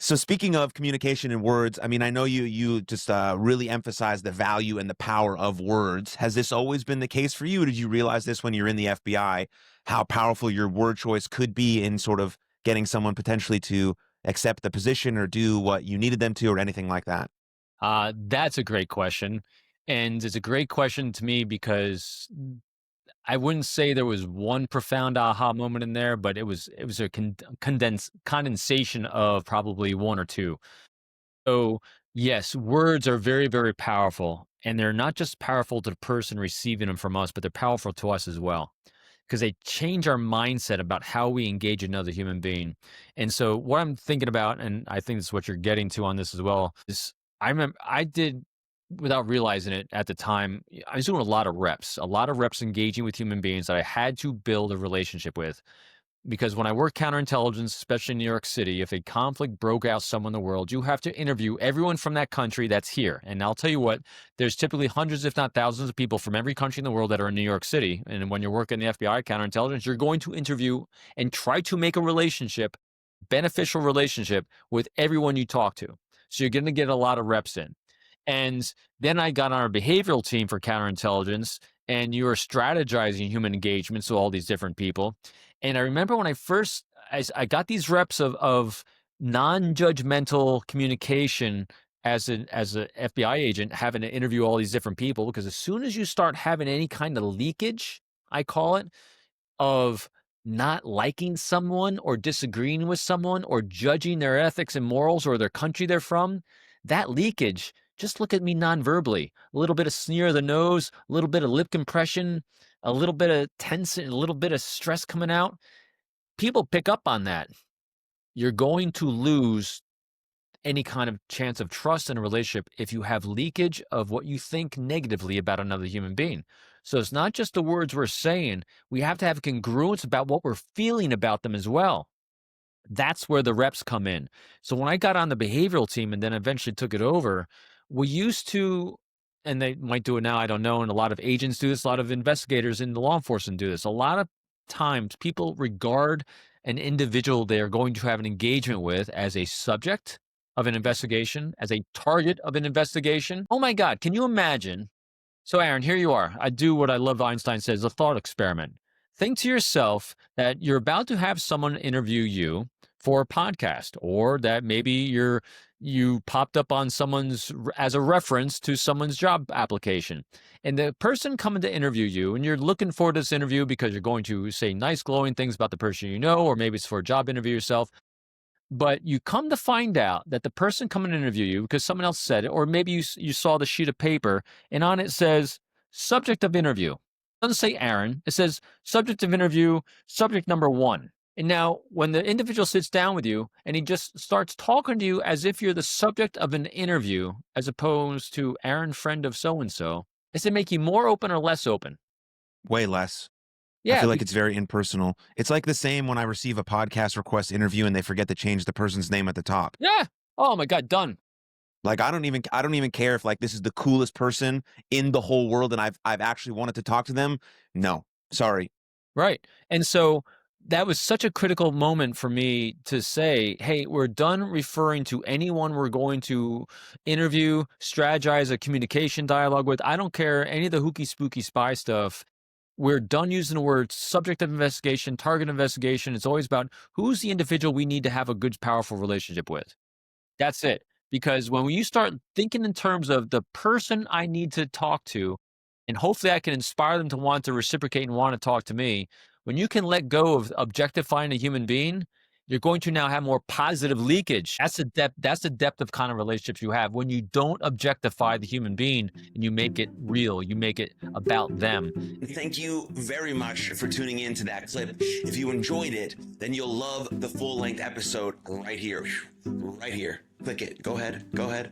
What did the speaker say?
So speaking of communication in words, I mean, I know you just really emphasize the value and the power of words. Has this always been the case for you? Did you realize this when you're in the FBI, how powerful your word choice could be in sort of getting someone potentially to accept the position or do what you needed them to or anything like that? That's a great question. And it's a great question to me because I wouldn't say there was one profound aha moment in there, but it was a condensation of probably one or two. So, yes, words are very, very powerful. And they're not just powerful to the person receiving them from us, but they're powerful to us as well because they change our mindset about how we engage another human being. And so, what I'm thinking about, and I think this is what you're getting to on this as well, is I remember I did without realizing it at the time, I was doing a lot of reps engaging with human beings that I had to build a relationship with. Because when I worked counterintelligence, especially in New York City, if a conflict broke out somewhere in the world, you have to interview everyone from that country that's here. And I'll tell you what, there's typically hundreds, if not thousands, of people from every country in the world that are in New York City. And when you're working in the FBI, counterintelligence, you're going to interview and try to make a relationship, beneficial relationship with everyone you talk to. So you're going to get a lot of reps in. And then I got on our behavioral team for counterintelligence, and you were strategizing human engagement, so all these different people. And I remember when I got these reps of non-judgmental communication as a FBI agent, having to interview all these different people, because as soon as you start having any kind of leakage, I call it, of not liking someone or disagreeing with someone or judging their ethics and morals or their country they're from, that leakage, just look at me non-verbally. A little bit of sneer of the nose, a little bit of lip compression, a little bit of tense, a little bit of stress coming out. People pick up on that. You're going to lose any kind of chance of trust in a relationship if you have leakage of what you think negatively about another human being. So it's not just the words we're saying, we have to have congruence about what we're feeling about them as well. That's where the reps come in. So when I got on the behavioral team and then eventually took it over, we used to, and they might do it now, I don't know, and a lot of agents do this, a lot of investigators in the law enforcement do this. A lot of times people regard an individual they're going to have an engagement with as a subject of an investigation, as a target of an investigation. Oh my God, can you imagine? So, Aaron, here you are. I do what I love Einstein says, a thought experiment. Think to yourself that you're about to have someone interview you for a podcast, or that maybe you popped up on someone's as a reference to someone's job application. And the person coming to interview you, and you're looking for this interview because you're going to say nice, glowing things about the person you know, or maybe it's for a job interview yourself. But you come to find out that the person coming to interview you, because someone else said it, or maybe you saw the sheet of paper and on it says subject of interview. It doesn't say Aaron. It says subject of interview, subject number one. And now when the individual sits down with you and he just starts talking to you as if you're the subject of an interview, as opposed to Aaron, friend of so-and-so, does it make you more open or less open? Way less. I Yeah. feel like it's very impersonal. It's like the same when I receive a podcast request interview and they forget to change the person's name at the top. Yeah. Oh my God, done. Like I don't even care if like this is the coolest person in the whole world and I've actually wanted to talk to them. No. Sorry. Right. And so that was such a critical moment for me to say, hey, we're done referring to anyone we're going to interview, strategize a communication dialogue with. I don't care any of the hooky spooky spy stuff. We're done using the word subject of investigation, target investigation. It's always about who's the individual we need to have a good, powerful relationship with. That's it. Because when you start thinking in terms of the person I need to talk to, and hopefully I can inspire them to want to reciprocate and want to talk to me, when you can let go of objectifying a human being, you're going to now have more positive leakage. That's the depth of kind of relationships you have when you don't objectify the human being and you make it real, you make it about them. Thank you very much for tuning in to that clip. If you enjoyed it, then you'll love the full length episode right here. Right here. Click it. Go ahead. Go ahead.